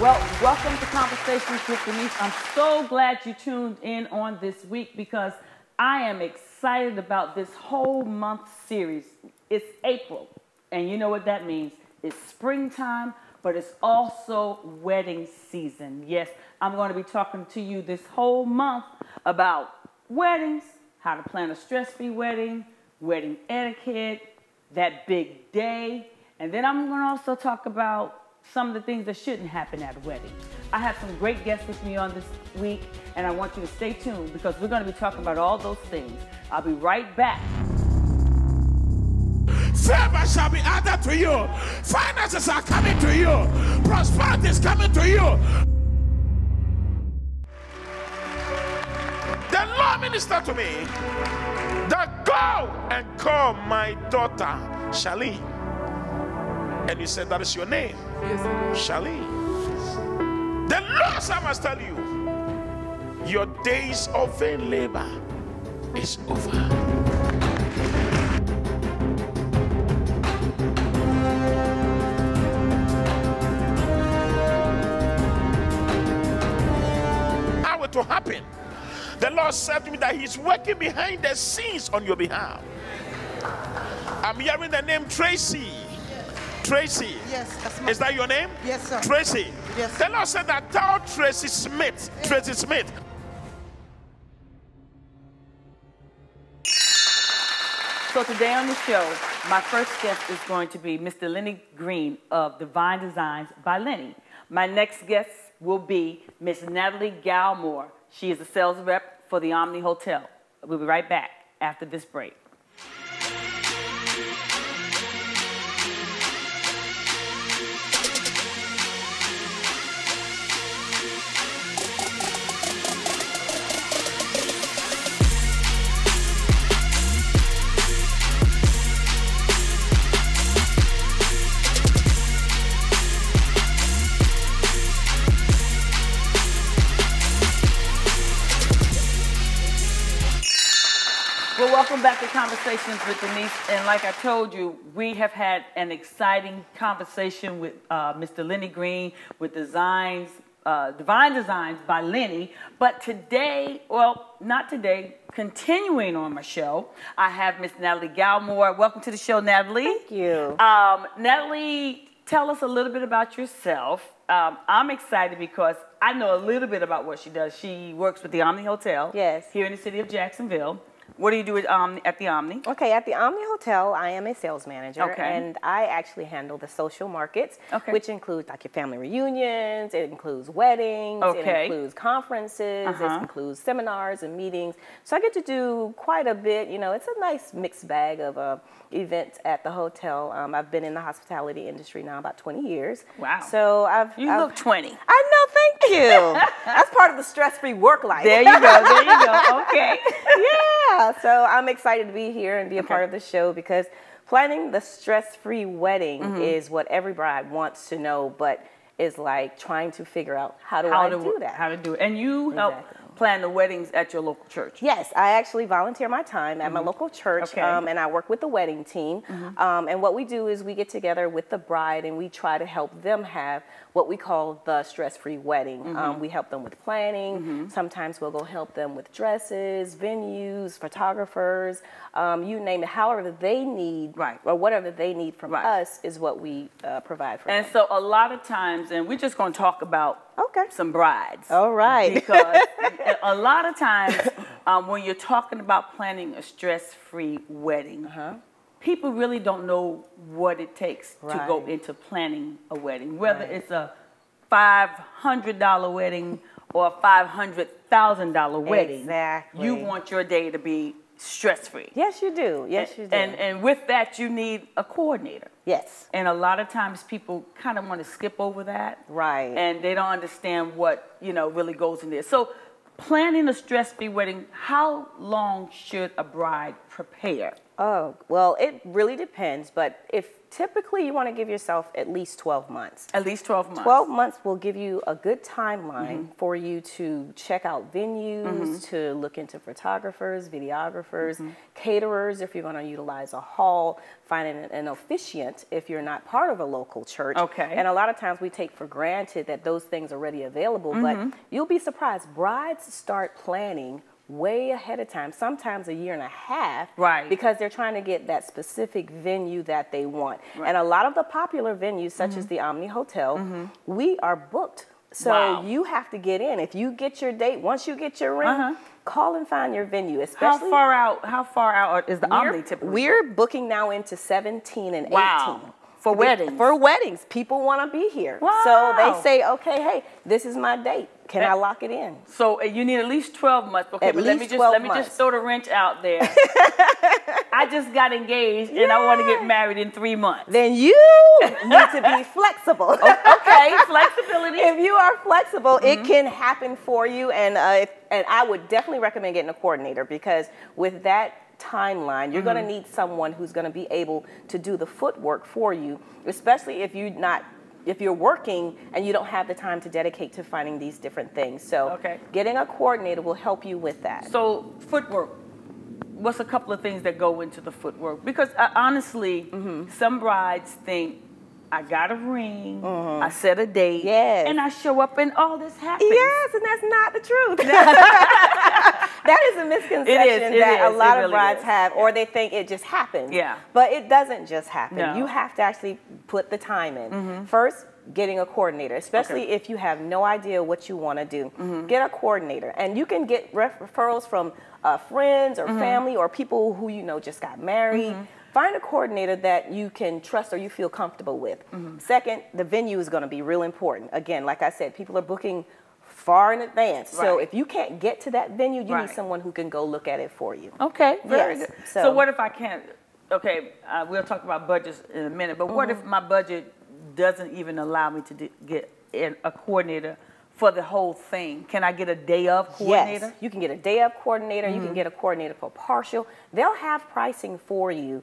Well, welcome to Conversations with Denise. I'm so glad you tuned in on this week because I am excited about this whole month series. It's April, and you know what that means. It's springtime, but it's also wedding season. Yes, I'm going to be talking to you this whole month about weddings, how to plan a stress-free wedding, wedding etiquette, that big day, and then I'm going to also talk about some of the things that shouldn't happen at a wedding. I have some great guests with me on this week, and I want you to stay tuned because we're going to be talking about all those things. I'll be right back. Favor shall be added to you. Finances are coming to you. Prosperity is coming to you. The Lord ministered to me that go and call my daughter Charlene. And you said that is your name. Yes, it is. Charlene. The Lord, I must tell you, your days of vain labor is over. How it will happen? The Lord said to me that He's working behind the scenes on your behalf. I'm hearing the name Tracy. Tracy. Yes, that's my. Is that your name? Yes, sir. Tracy. Yes. The Lord said that tell Tracy Smith. Tracy Smith. So today on the show, my first guest is going to be Mr. Lenny Green of Divine Designs by Lenny. My next guest will be Miss Natalie Galmore. She is a sales rep for the Omni Hotel. We'll be right back after this break. Well, welcome back to Conversations with Denise. And like I told you, we have had an exciting conversation with Mr. Lenny Green with Divine Designs by Lenny. But today, well, not today, continuing on my show, I have Miss Natalie Galmore. Welcome to the show, Natalie. Thank you. Natalie, tell us a little bit about yourself. I'm excited because I know a little bit about what she does. She works with the Omni Hotel here in the city of Jacksonville. What do you do at the Omni? Okay, at the Omni Hotel, I am a sales manager, and I actually handle the social markets, which includes like your family reunions, it includes weddings, it includes conferences, it includes seminars and meetings. So I get to do quite a bit. You know, it's a nice mixed bag of events at the hotel. I've been in the hospitality industry now about 20 years. Wow. So You look 20. I know, thank you. That's part of the stress-free work life. There you go, there you go. Okay. Yeah, so I'm excited to be here and be a part of the show because planning the stress-free wedding is what every bride wants to know, but is like trying to figure out how do I do that. How to do it. And you help plan the weddings at your local church. Yes, I actually volunteer my time at my local church, and I work with the wedding team. And what we do is we get together with the bride and we try to help them have what we call the stress-free wedding. We help them with planning. Sometimes we'll go help them with dresses, venues, photographers, you name it. However they need, or whatever they need from us is what we provide for them. And so a lot of times, and we're just going to talk about some brides. All right. Because a lot of times when you're talking about planning a stress-free wedding, people really don't know what it takes to go into planning a wedding, whether it's a $500 wedding or a $500,000 wedding. Exactly. You want your day to be stress-free. Yes, you do. Yes, you do. And with that, you need a coordinator. Yes. And a lot of times people kind of want to skip over that. Right. And they don't understand what, really goes in there. So planning a stress-free wedding, how long should a bride prepare? Oh, well, it really depends. But if typically you want to give yourself at least 12 months. At least 12 months. 12 months will give you a good timeline for you to check out venues, to look into photographers, videographers, caterers if you're going to utilize a hall, finding an officiant if you're not part of a local church. Okay. And a lot of times we take for granted that those things are already available, but you'll be surprised. Brides start planning way ahead of time, sometimes a year and a half, right? Because they're trying to get that specific venue that they want. Right. And a lot of the popular venues, such as the Omni Hotel, we are booked. So you have to get in. If you get your date, once you get your ring, call and find your venue. Especially how far out is the Omni typically? We're booking now into 17 and 18. For weddings. For weddings. People want to be here. Wow. So they say, okay, hey, this is my date. Can I lock it in? So you need at least 12 months. Okay, at but least let me just throw the wrench out there. I just got engaged and I want to get married in 3 months. Then you need to be flexible. Okay, flexibility. If you are flexible, it can happen for you. And I would definitely recommend getting a coordinator, because with that timeline, you're going to need someone who's going to be able to do the footwork for you, especially if you're working and you don't have the time to dedicate to finding these different things. So getting a coordinator will help you with that. So footwork, what's a couple of things that go into the footwork? Because honestly, some brides think, I got a ring, I set a date, and I show up and all this happens. Yes, and that's not the truth. That is a misconception that a lot of brides have, or they think it just happens. Yeah. But it doesn't just happen. No. You have to actually put the time in. First, getting a coordinator, especially if you have no idea what you want to do. Get a coordinator. And you can get referrals from friends or family or people who you know just got married. Find a coordinator that you can trust or you feel comfortable with. Second, the venue is going to be real important. Again, like I said, people are booking far in advance. So if you can't get to that venue, you need someone who can go look at it for you. Okay, very good. So what if I can't, we'll talk about budgets in a minute, but what if my budget doesn't even allow me to get a coordinator for the whole thing? Can I get a day of coordinator? Yes, you can get a day of coordinator. You can get a coordinator for partial. They'll have pricing for you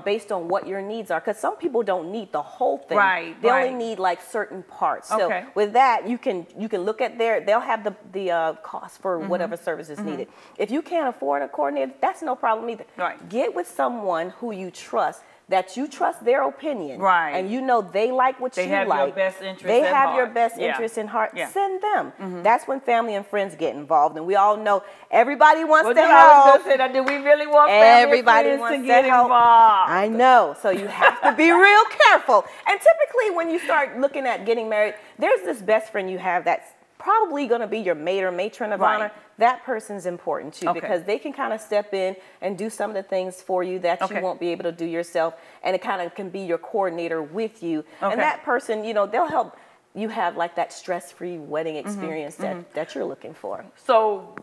based on what your needs are, because some people don't need the whole thing. They only need like certain parts. So with that, you can look at they'll have the cost for whatever service is needed. If you can't afford a coordinator, that's no problem either. Get with someone who you trust, that you trust their opinion, and you know they like what you like. They have your best interest They in have heart. your best interest in heart. Send them. That's when family and friends get involved, and we all know everybody wants to help. I was gonna say that. Do we really want everybody family wants and friends to get help. involved? I know. So you have to be real careful. And typically, when you start looking at getting married, there's this best friend you have that's probably going to be your maid or matron of honor. That person's important too, because they can kind of step in and do some of the things for you that you won't be able to do yourself, and it kind of can be your coordinator with you. And that person, you know, they'll help you have like that stress-free wedding experience that you're looking for. So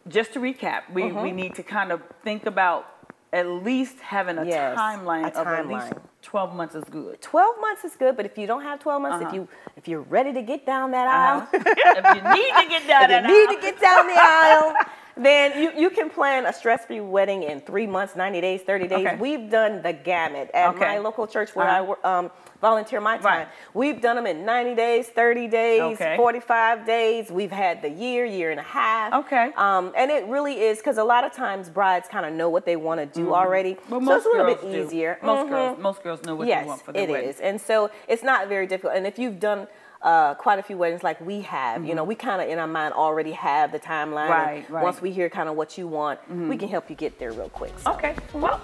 just to recap, we need to kind of think about at least having a timeline of at least 12 months is good. 12 months is good, but if you don't have 12 months, if you're ready to get down that aisle, if you need to get down the aisle, then you can plan a stress-free wedding in 3 months, 90 days, 30 days. We've done the gamut at my local church where I volunteer my time. We've done them in 90 days, 30 days, 45 days. We've had the year and a half. And it really is, because a lot of times brides kind of know what they want to do already. Well, so it's a little bit easier. Most girls know what they want for their wedding. Yes, it is. And so it's not very difficult. And if you've done quite a few weddings like we have, you know, we kind of in our mind already have the timeline. Once we hear kind of what you want, we can help you get there real quick. So. Well,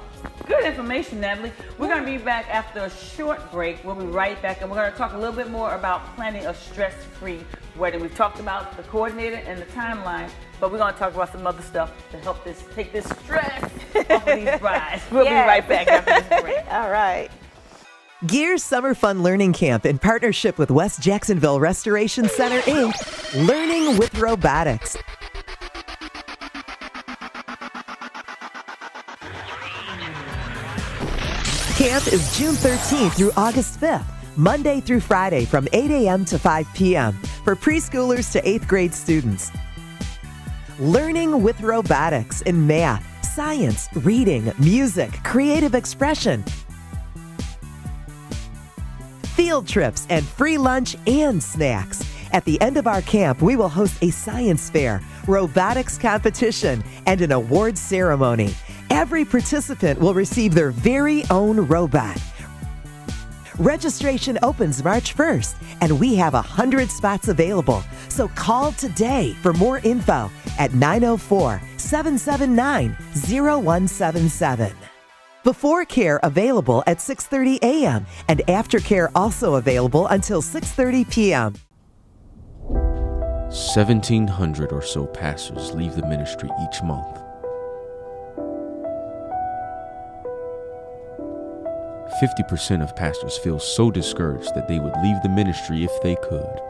good information, Natalie. We're going to be back after a short break. We'll be right back, and we're going to talk a little bit more about planning a stress-free wedding. We've talked about the coordinator and the timeline, but we're going to talk about some other stuff to help take this stress off of these brides. We'll be right back after this break. All right. Gears Summer Fun Learning Camp in partnership with West Jacksonville Restoration Center, Inc. Learning with Robotics. Camp is June 13th through August 5th, Monday through Friday from 8 a.m. to 5 p.m. for preschoolers to 8th grade students. Learning with robotics in math, science, reading, music, creative expression. field trips, and free lunch and snacks. At the end of our camp, we will host a science fair, robotics competition, and an awards ceremony. Every participant will receive their very own robot. Registration opens March 1st, and we have 100 spots available. So call today for more info at 904-779-0177. Before care available at 6:30 a.m. and after care also available until 6:30 p.m. 1,700 or so pastors leave the ministry each month. 50% of pastors feel so discouraged that they would leave the ministry if they could.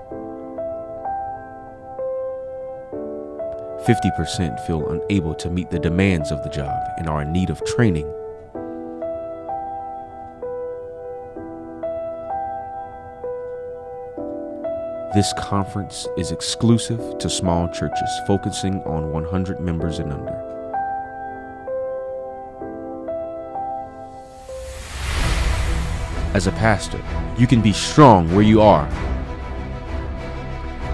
50% feel unable to meet the demands of the job and are in need of training. This conference is exclusive to small churches focusing on 100 members and under. As a pastor, you can be strong where you are.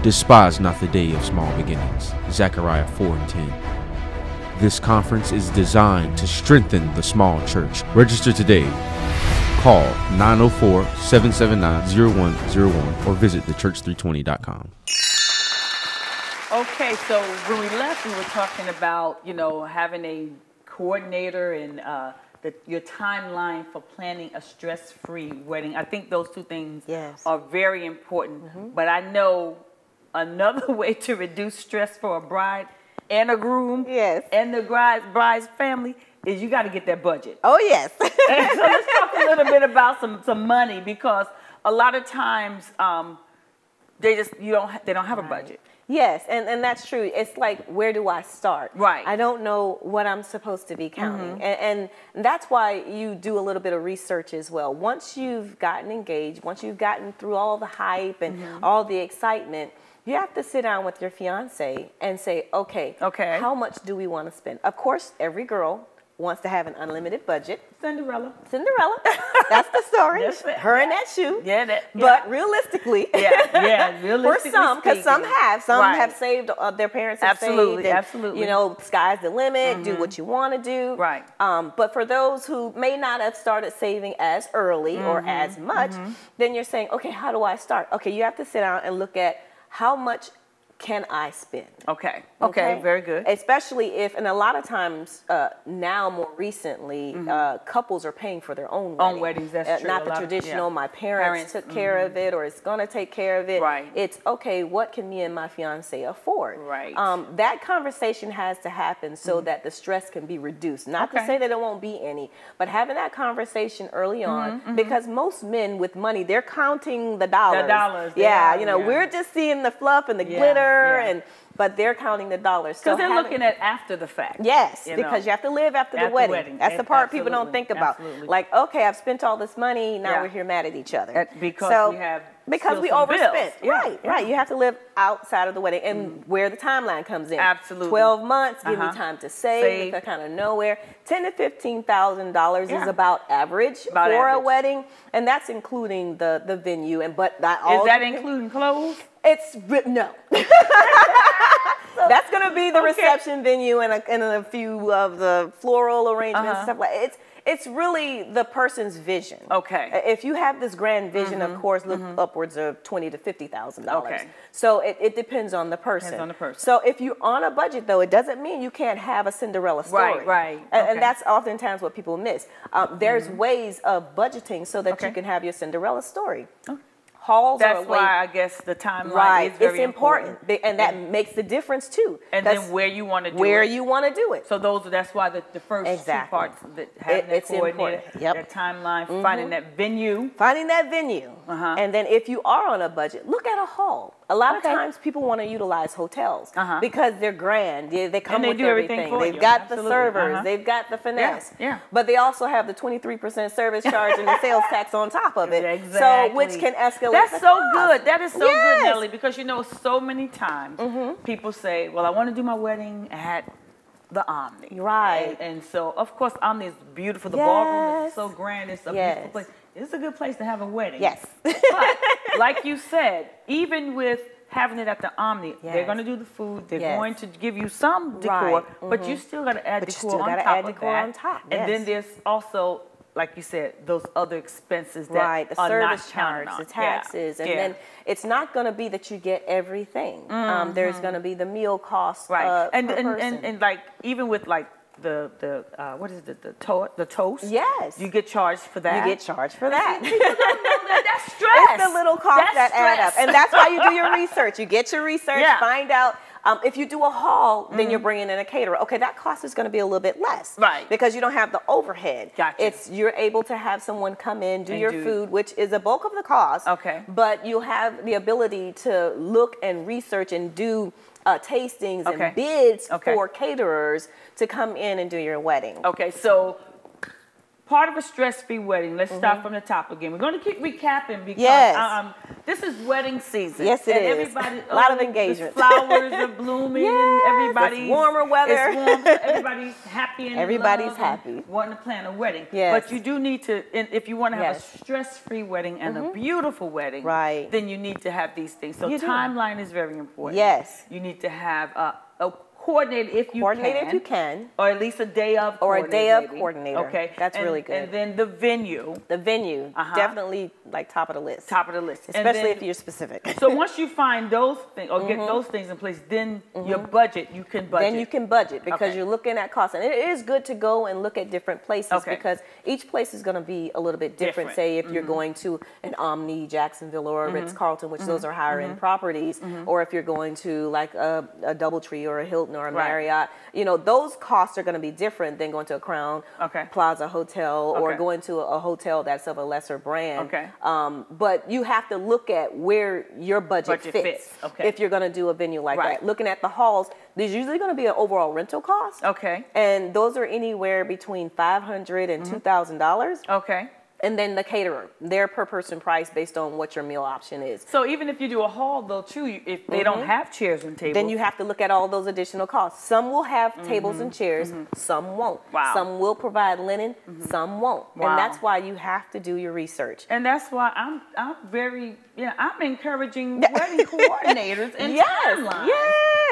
Despise not the day of small beginnings. Zechariah 4:10. This conference is designed to strengthen the small church. Register today. Call 904-779-0101 or visit thechurch320.com. Okay, so when we left, we were talking about, having a coordinator and your timeline for planning a stress-free wedding. I think those two things are very important. But I know another way to reduce stress for a bride and a groom and the bride's family is you got to get that budget. Oh, yes. And so let's talk a little bit about some money, because a lot of times they don't have a budget. Yes, and that's true. It's like, where do I start? Right. I don't know what I'm supposed to be counting. And that's why you do a little bit of research as well. Once you've gotten engaged, once you've gotten through all the hype and all the excitement, you have to sit down with your fiance and say, okay, how much do we want to spend? Of course, every girl wants to have an unlimited budget. Cinderella. That's the story. Her in that shoe. But realistically, realistically for some, because some have saved, their parents have saved. Absolutely. Sky's the limit. Do what you want to do. Right. But for those who may not have started saving as early or as much, then you're saying, okay, how do I start? Okay, you have to sit down and look at how much can I spend? Okay, very good. Especially if, and a lot of times now more recently, couples are paying for their own weddings. That's true. Not the traditional, my parents took care of it or it's going to take care of it. Right. It's, okay, what can me and my fiance afford? Right. That conversation has to happen so that the stress can be reduced. Not to say that it won't be any, but having that conversation early on, because most men with money, they're counting the dollars. We're just seeing the fluff and the glitter. But they're counting the dollars. Because they're looking at after the fact. Yes, because you have to live after the wedding. That's the part people don't think about. Like, okay, I've spent all this money, now we're here mad at each other. Because we overspent. Bills. Right. You have to live outside of the wedding, and where the timeline comes in. Absolutely. 12 months, give me time to save. If I kind of nowhere. $10,000 to $15,000 is about average for a wedding, and that's including the venue. Is that including clothes? No. That's going to be the reception venue and a few of the floral arrangements, stuff like that. It's really the person's vision. Okay. If you have this grand vision, of course, look upwards of $20,000 to $50,000. Okay. So it depends on the person. So if you're on a budget, though, it doesn't mean you can't have a Cinderella story. Right. And that's oftentimes what people miss. There's ways of budgeting so that you can have your Cinderella story. That's why I guess the timeline is very important. And that makes the difference too. And then where you want to do it. Where you want to do it. So that's why the first two parts that have that coordinator, that timeline, finding that venue. And then if you are on a budget, look at a hall. A lot of times people want to utilize hotels because they're grand. They come with everything. They've got the servers. They've got the finesse. But they also have the 23% service charge and the sales tax on top of it. So which can escalate. That's so good. That is so good, Natalie, because so many times people say, well, I want to do my wedding at the Omni. Right. And so, of course, Omni is beautiful. The ballroom is so grand. It's a beautiful place. it's a good place to have a wedding. Yes. But like you said, even with having it at the Omni, they're going to do the food. They're going to give you some decor, but you still got to add decor on top. And then there's also, like you said, those other expenses that the are service not charge, on. the taxes, and then it's not going to be that you get everything. There's going to be the meal costs, and like even with like the what is it, the toast? Yes, you get charged for that. You get charged for that. People don't know that. That's stress. It's the little costs that add up, and that's why you do your research. You get your research, find out. If you do a haul, then you're bringing in a caterer. Okay, that cost is going to be a little bit less, right? Because you don't have the overhead. Gotcha. You're able to have someone come in, do your food, which is a bulk of the cost. Okay. But you'll have the ability to look and research and do tastings and bids for caterers to come in and do your wedding. Okay, so part of a stress-free wedding. Let's start from the top again. We're going to keep recapping because this is wedding season. Yes, it is. Everybody, a lot of engagement. Flowers are blooming, and everybody's it's warmer weather. It's warm, so everybody's happy and everybody's happy, wanting to plan a wedding. Yes. But you do need to, if you want to have a stress-free wedding and a beautiful wedding, then you need to have these things. So timeline is very important. Yes, you need to have a coordinator if you can, or at least a day of coordinator. Okay, that's really good. And then the venue, definitely like top of the list. Especially if you're specific. So once you find those things or get those things in place, then your budget, you can budget. Then you can budget because you're looking at costs, and it is good to go and look at different places because each place is going to be a little bit different. Say if you're going to an Omni, Jacksonville, or a Ritz-Carlton, which those are higher end properties, or if you're going to like a DoubleTree or a Hilton or a Marriott, you know, those costs are going to be different than going to a Crown Plaza hotel or going to a hotel that's of a lesser brand. But you have to look at where your budget fits. If you're going to do a venue like that. Looking at the halls, there's usually going to be an overall rental cost. And those are anywhere between $500 and $2,000. And then the caterer, their per person price based on what your meal option is. So even if you do a hall though too, if they don't have chairs and tables, then you have to look at all those additional costs. Some will have tables and chairs, some won't. Some will provide linen, some won't. And that's why you have to do your research. And that's why I'm very, I'm encouraging wedding coordinators and timelines.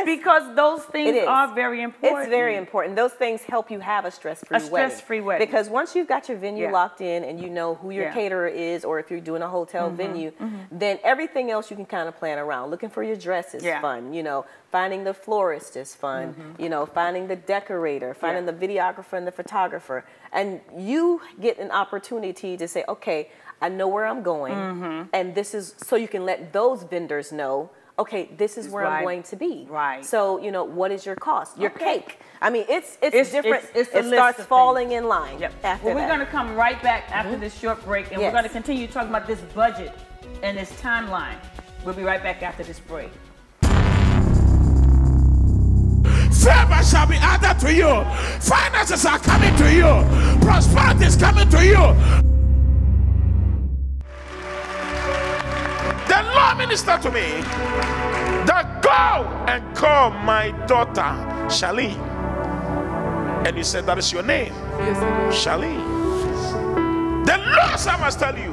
Because those things are very important. It's very important. Those things help you have a stress-free wedding. Because once you've got your venue locked in and you know who your caterer is, or if you're doing a hotel venue, then everything else you can kind of plan around. Looking for your dress is fun. You know, finding the florist is fun. You know, finding the decorator, finding the videographer and the photographer. And you get an opportunity to say, okay, I know where I'm going, and this is, so you can let those vendors know, okay, this is where I'm going to be. So, you know, what is your cost? Your cake. I mean, it's different. It starts falling in line after we're going to come right back after this short break, and we're going to continue talking about this budget and this timeline. We'll be right back after this break. Favor shall be added to you. Finances are coming to you. Prosperity is coming to you. The Lord ministered to me that go and call my daughter Charlene. And he said, that is your name. Yes, Charlene. The Lord said, I must tell you,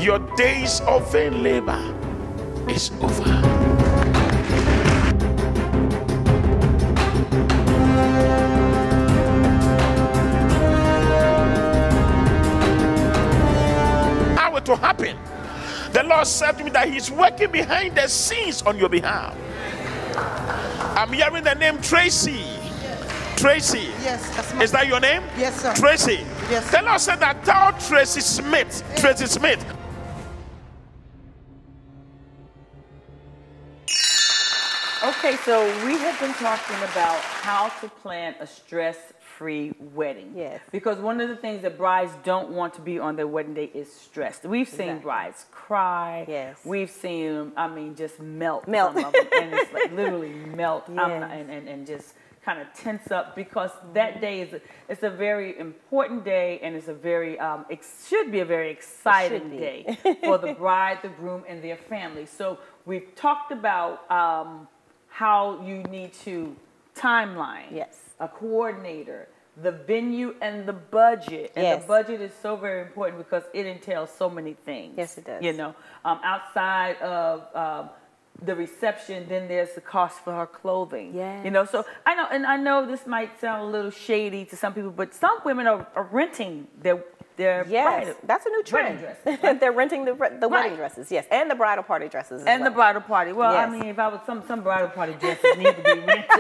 your days of vain labor is over. How it will happen? The Lord said to me that he's working behind the scenes on your behalf. I'm hearing the name Tracy. Tracy. Yes, that's my Is that your name? Yes, sir. Tracy. Yes. The Lord said that tell Tracy Smith. Tracy Smith. Okay, so we have been talking about how to plan a stress-free wedding. Yes. Because one of the things that brides don't want to be on their wedding day is stressed. We've seen brides cry. Yes. We've seen them, I mean, just melt. Melt. Some of them, and it's like literally melt Yes. and just kind of tense up, because that day is it's a very important day, and it's a very it should be a very exciting day for the bride, the groom, and their family. So we've talked about how you need to timeline, Yes. a coordinator, the venue and the budget. And Yes. the budget is so very important because it entails so many things. Yes, it does. You know, outside of the reception, then there's the cost for her clothing. Yes. You know, so I know this might sound a little shady to some people, but some women are renting their Yes, bridal, that's a new trend. wedding dress, right? They're renting the wedding dresses, yes, and the bridal party dresses as and well. the bridal party. Well, Yes. I mean, if I was some bridal party dresses need to be rented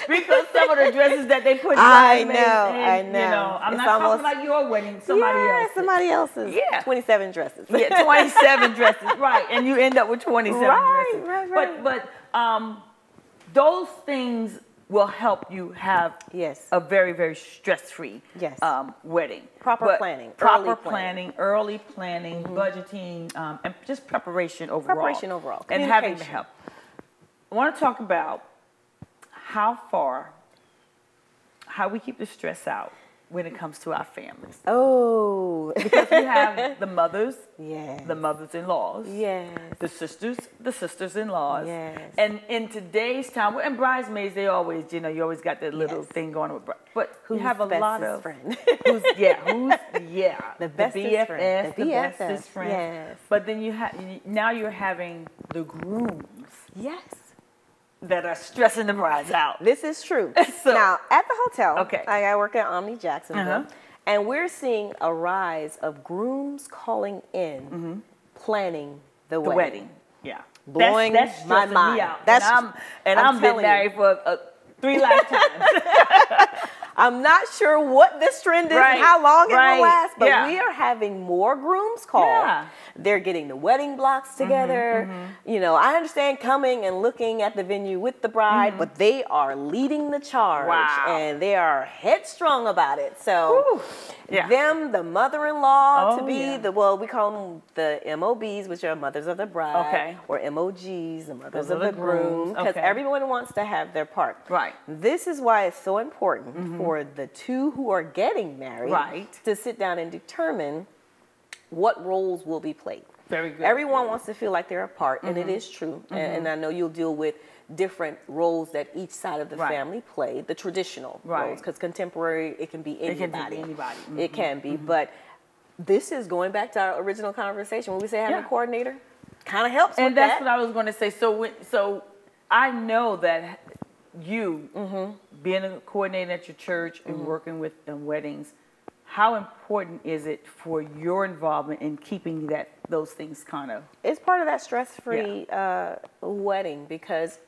because some of the dresses that they put in I bridesmaids know, in, I know. You know, I'm It's not almost- talking about your wedding, somebody else. Somebody else's. Yeah. 27 dresses. Yeah, 27 dresses, right? And you end up with 27 Right, dresses. right. But those things will help you have Yes. a very, very stress-free Yes. wedding. Proper planning, proper early planning. early planning, budgeting, and just preparation overall. Preparation overall. And having the Communication. help. I want to talk about how we keep the stress out when it comes to our families. Oh. Because we have the mothers, Yes. the mothers-in-laws, Yes. the sisters-in-laws. Yes. And in today's time, and bridesmaids, they always, you always got that little Yes. thing going on with but Who's you have a the lot bestest of friend? the bestest BFF, friend. the bestest friend. Yes. But then now you're having the grooms Yes. that are stressing the brides out. This is true. So- now, at the hotel, Okay. I work at Omni Jacksonville, Uh-huh. and we're seeing a rise of grooms calling in, planning the The wedding. wedding. Yeah. Blowing that's my stressing mind. me out. That's- and I'm I'm been telling you. married for 3 lifetimes. I'm not sure what this trend is Right, and how long it right, will last, but yeah. we are having more grooms call. Yeah. They're getting the wedding blocks together. You know, I understand coming and looking at the venue with the bride, but they are leading the charge. Wow. And they are headstrong about it. So Whew. Yeah. them, the mother-in-law to Oh, be yeah. we call them the MOBs, which are mothers of the bride. Okay. Or MOGs, the mothers Those of are the the groom. grooms. Because Okay. everyone wants to have their part. Right. This is why it's so important for the two who are getting married Right. to sit down and determine what roles will be played. Very good. Everyone wants to feel like they're a part, and it is true. And I know you'll deal with different roles that each side of the Right. family play, the traditional Right. roles, because contemporary, it can be It anybody. can be anybody. It can be, but this is going back to our original conversation when we say having Yeah. a coordinator. Kind of helps And with that's that. what I was going to say. So I know that you being a coordinator at your church and working with weddings, how important is it for your involvement in keeping those things kind of? It's part of that stress-free wedding, because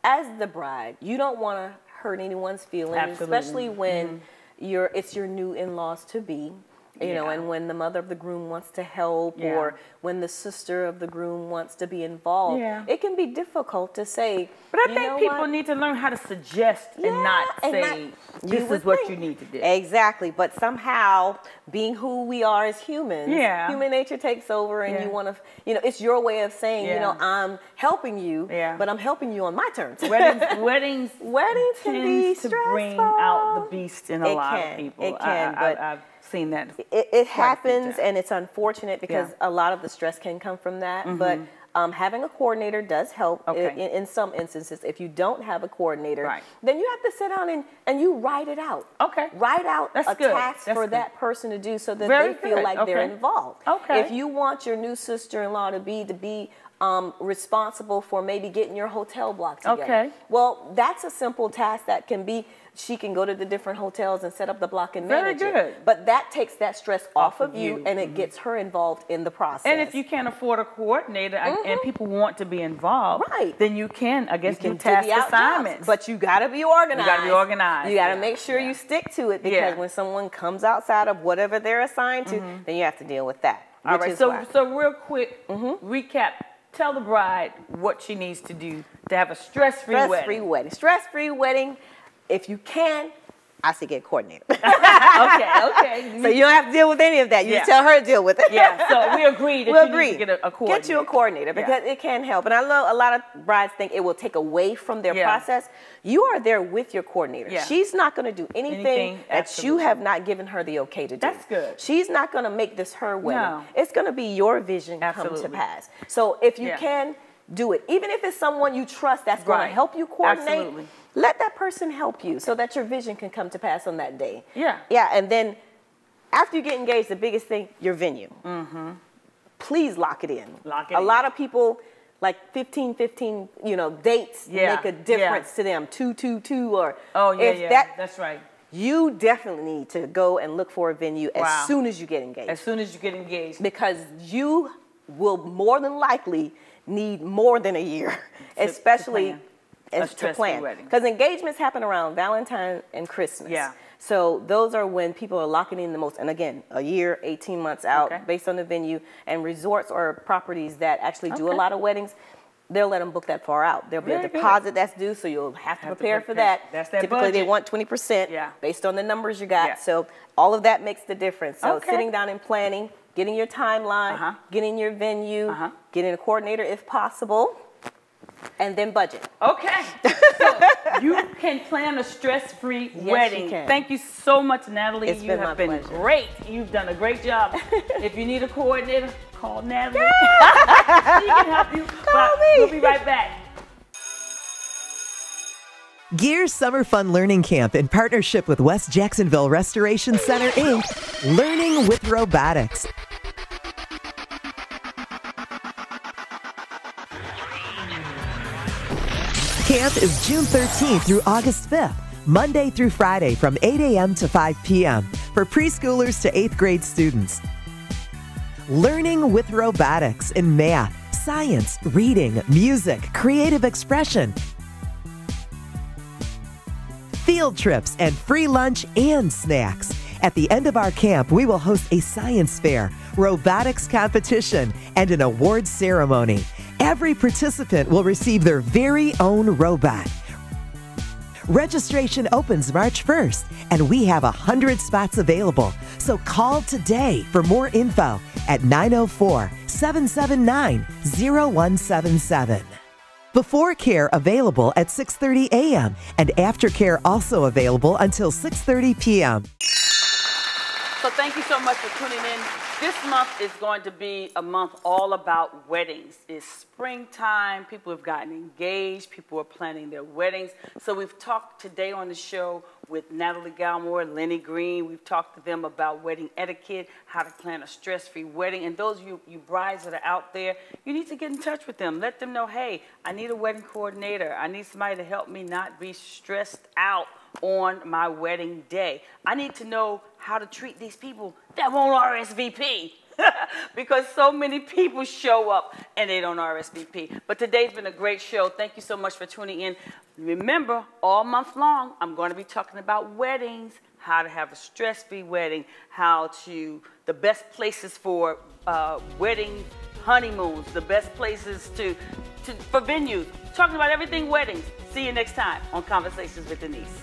as the bride, you don't want to hurt anyone's feelings, Absolutely. especially when it's your new in-laws to be. You know, Yeah. and when the mother of the groom wants to help, Yeah. or when the sister of the groom wants to be involved, Yeah. it can be difficult to say. But I "You think know people what? need to learn how to suggest and not and say, not- this you would is what think. you need to do. Exactly, but somehow, being who we are as humans, Yeah. human nature takes over, and Yeah. you want to, it's your way of saying, Yeah. I'm helping you, Yeah. but I'm helping you on my terms. Weddings Weddings can be tends to bring out the beast in a It lot can, of people. it can, but I've seen that. It few happens, times. and it's unfortunate because Yeah. a lot of the stress can come from that. But having a coordinator does help Okay. in some instances. If you don't have a coordinator, Right. then you have to sit down and you write it out. Okay. Write out That's a good. task That's for good. that person to do so that Very they feel good. like they're Okay. involved. Okay. If you want your new sister-in-law to be responsible for maybe getting your hotel block together. Okay. Well, that's a simple task that can be. She can go to the different hotels and set up the block and Very manage it. good. But that takes that stress off of you, you. and it gets her involved in the process. And if you can't afford a coordinator and people want to be involved, Right. then you can, I guess, you can do task divvy out assignments. jobs, but you got to be organized. You gotta be organized, You got to yeah, make sure yeah. you stick to it, because Yeah. when someone comes outside of whatever they're assigned to, then you have to deal with that. All which right, is so why. so real quick, recap. Tell the bride what she needs to do to have a stress-free Stress-free wedding. wedding. Stress-free wedding. If you can, I say get a coordinator. Okay. So you don't have to deal with any of that. You Yeah. just tell her to deal with it. Yeah, so we agree that We'll you agree. need to get a coordinator. Get you a coordinator, because it can help. And I know a lot of brides think it will take away from their Yeah. process. You are there with your coordinator. Yeah. She's not going to do anything Anything, that absolutely. you have not given her the okay to do. That's good. She's not going to make this her wedding. No. It's going to be your vision come Absolutely. to pass. So if you Yeah. can, do it. Even if it's someone you trust that's going to help you coordinate, Absolutely. let that person help you so that your vision can come to pass on that day. Yeah. Yeah, and then after you get engaged, the biggest thing, your venue. Please lock it in. Lock it A in. lot of people, like 15, dates make a difference to them. 222 or that's right. You definitely need to go and look for a venue as soon as you get engaged. As soon as you get engaged. Because you will more than likely need more than a year, especially to plan. Because engagements happen around Valentine's and Christmas. Yeah. So those are when people are locking in the most. And again, a year, 18 months out based on the venue. And resorts or properties that actually do a lot of weddings, they'll let them book that far out. There'll be a deposit that's due, so you'll have to prepare for that. That's that Typically, budget. they want 20% based on the numbers you got. So all of that makes the difference. So sitting down and planning, getting your timeline, getting your venue, getting a coordinator if possible, and then budget. Okay. So you can plan a stress-free wedding. You can. Thank you so much, Natalie. It's you been have my been pleasure. great. You've done a great job. If you need a coordinator, call Natalie. She can help you. Call me. We'll be right back. Gear Summer Fun Learning Camp in partnership with West Jacksonville Restoration Center, Inc. Learning with Robotics. Camp is June 13th through August 5th, Monday through Friday from 8 a.m. to 5 p.m. for preschoolers to 8th grade students. Learning with robotics in math, science, reading, music, creative expression, field trips, and free lunch and snacks. At the end of our camp, we will host a science fair, robotics competition, and an awards ceremony. Every participant will receive their very own robot. Registration opens March 1st, and we have 100 spots available. So call today for more info at 904-779-0177. Before care available at 6:30 a.m. and aftercare also available until 6:30 p.m. So thank you so much for tuning in. This month is going to be a month all about weddings. It's springtime. People have gotten engaged. People are planning their weddings. So we've talked today on the show with Natalie Galmore, Lenny Green. We've talked to them about wedding etiquette, how to plan a stress-free wedding. And those of you brides that are out there, you need to get in touch with them. Let them know, hey, I need a wedding coordinator. I need somebody to help me not be stressed out on my wedding day. I need to know how to treat these people that won't RSVP because so many people show up and they don't RSVP. But today's been a great show. Thank you so much for tuning in. Remember, all month long, I'm going to be talking about weddings, how to have a stress-free wedding, the best places for wedding honeymoons, the best places for venues, talking about everything weddings. See you next time on Conversations with Denise.